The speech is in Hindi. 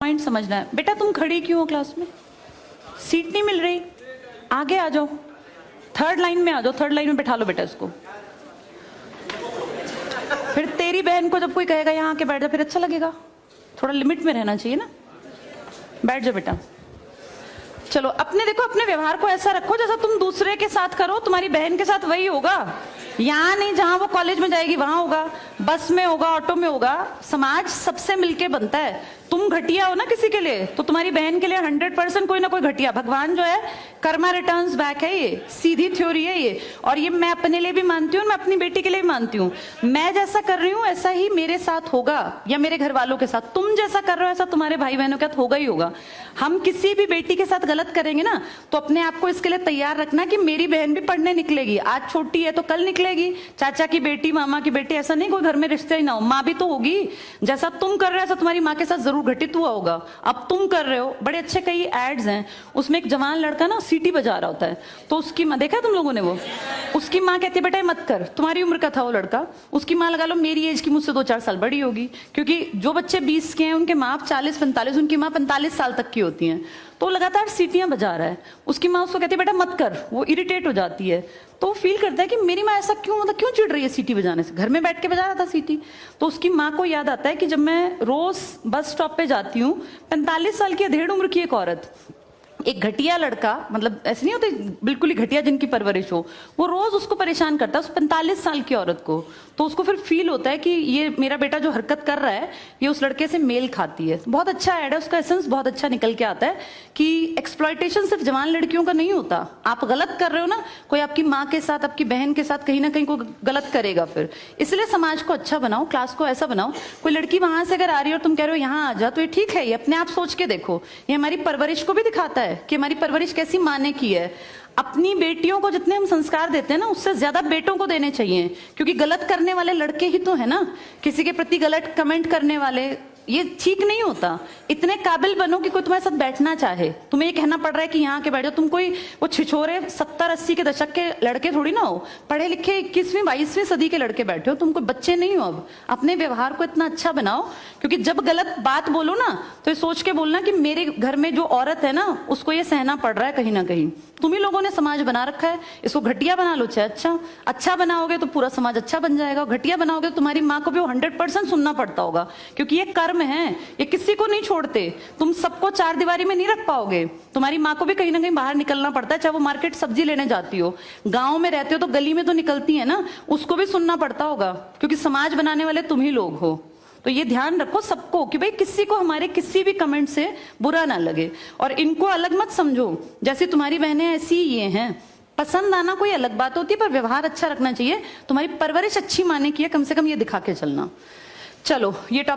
पॉइंट समझना है। बेटा तुम खड़ी क्यों हो क्लास में? सीट नहीं मिल रही, आगे आ जाओ, थर्ड लाइन में आ जाओ, थर्ड लाइन में बैठा लो बेटा इसको। फिर तेरी बहन को जब कोई कहेगा यहाँ आके बैठ जा, फिर अच्छा लगेगा? थोड़ा लिमिट में रहना चाहिए ना। बैठ जाओ बेटा। चलो अपने देखो, अपने व्यवहार को ऐसा रखो जैसा तुम दूसरे के साथ करो, तुम्हारी बहन के साथ वही होगा। यहाँ नहीं, जहां वो कॉलेज में जाएगी वहां होगा, बस में होगा, ऑटो में होगा। समाज सबसे मिलके बनता है। तुम घटिया हो ना किसी के लिए, तो तुम्हारी बहन के लिए 100% कोई ना कोई घटिया। भगवान जो है कर्मा रिटर्न्स बैक है, ये सीधी थ्योरी है ये। और ये मैं अपने लिए भी मानती हूँ, मैं अपनी बेटी के लिए भी मानती हूँ। मैं जैसा कर रही हूँ ऐसा ही मेरे साथ होगा, या मेरे घर वालों के साथ। तुम जैसा कर रहे हो ऐसा तुम्हारे भाई बहनों के साथ होगा ही होगा। हम किसी भी बेटी के साथ गलत करेंगे ना, तो अपने आप को इसके लिए तैयार रखना कि मेरी बहन भी पढ़ने निकलेगी। आज छोटी है तो कल निकलेगी। चाचा की बेटी, मामा की बेटी, ऐसा नहीं कोई घर में रिश्ते ही ना हो, माँ भी तो होगी। जैसा तुम कर रहे हो ऐसा तुम्हारी माँ के साथ जरूर घटित हुआ होगा। अब तुम कर रहे हो। बड़े अच्छे कई एड्स हैं, उसमें एक जवान लड़का ना सीटी बजा रहा होता है, तो उसकी माँ, देखा है तुम लोगों ने वो? उसकी माँ कहती है बेटा मत कर। तुम्हारी उम्र का था वो लड़का, उसकी माँ लगा लो मेरी एज की, मुझसे 2-4 साल बड़ी होगी, क्योंकि जो बच्चे 20 के हैं उनके माँ 40-45, उनकी माँ 45 साल तक की होती हैं। तो लगातार सीटियां बजा रहा है। उसकी माँ उसको कहती है बेटा मत कर, वो इरिटेट हो जाती है। तो फील करता है कि मेरी माँ ऐसा क्यों, मतलब क्यों चिढ़ रही है सीटी बजाने से, घर में बैठ के बजा रहा था सीटी। तो उसकी माँ को याद आता है कि जब मैं रोज बस स्टॉप पे जाती हूँ, 45 साल की अधेड़ उम्र की एक औरत, एक घटिया लड़का, मतलब ऐसे नहीं होते बिल्कुल ही घटिया जिनकी परवरिश हो, वो रोज उसको परेशान करता है, उस 45 साल की औरत को। तो उसको फिर फील होता है कि ये मेरा बेटा जो हरकत कर रहा है ये उस लड़के से मेल खाती है। बहुत अच्छा ऐड है, उसका एसेंस बहुत अच्छा निकल के आता है कि एक्सप्लॉयटेशन सिर्फ जवान लड़कियों का नहीं होता। आप गलत कर रहे हो ना, कोई आपकी माँ के साथ, आपकी बहन के साथ कहीं ना कहीं कोई गलत करेगा फिर। इसलिए समाज को अच्छा बनाओ, क्लास को ऐसा बनाओ, कोई लड़की वहां से अगर आ रही है और तुम कह रहे हो यहाँ आ जा, तो ये ठीक है। ये अपने आप सोच के देखो, ये हमारी परवरिश को भी दिखाता है कि हमारी परवरिश कैसी माँ ने की है। अपनी बेटियों को जितने हम संस्कार देते हैं ना, उससे ज्यादा बेटों को देने चाहिए, क्योंकि गलत करने वाले लड़के ही तो है ना, किसी के प्रति गलत कमेंट करने वाले। ये ठीक नहीं होता। इतने काबिल बनो कि कोई तुम्हारे साथ बैठना चाहे। तुम्हें ये कहना पड़ रहा है कि यहाँ के बैठ जाओ, तुम कोई वो छिछोरे 70-80 के दशक के लड़के थोड़ी ना हो, पढ़े लिखे 21वीं-22वीं सदी के लड़के बैठे हो। तुम कोई बच्चे नहीं हो। अब अपने व्यवहार को इतना अच्छा बनाओ, क्योंकि जब गलत बात बोलो ना तो ये सोच के बोलना कि मेरे घर में जो औरत है ना उसको ये सहना पड़ रहा है कहीं ना कहीं। तुम ही लोगों ने समाज बना रखा है, इसको घटिया बना लो चाहे अच्छा बनाओगे तो पूरा समाज अच्छा बन जाएगा। घटिया बनाओगे तो तुम्हारी माँ को भी 100% सुनना पड़ता होगा, क्योंकि ये कर्म है, ये किसी को नहीं छोड़ते। तुम सबको चार दीवारी में नहीं रख पाओगे। तुम्हारी माँ को भी कहीं ना कहीं बाहर निकलना पड़ता है, चाहे वो मार्केट सब्जी लेने जाती हो, गांव में रहते हो तो गली में तो निकलती है ना, उसको भी सुनना पड़ता होगा, क्योंकि समाज बनाने वाले तुम ही लोग हो। तो ये ध्यान रखो सबको कि भाई किसी को हमारे किसी भी कमेंट से बुरा ना लगे, और इनको अलग मत समझो। जैसे तुम्हारी बहनें ऐसी ये हैं, पसंद आना कोई अलग बात होती है, पर व्यवहार अच्छा रखना चाहिए। तुम्हारी परवरिश अच्छी माने की है, कम से कम ये दिखा के चलना। चलो ये टॉपिक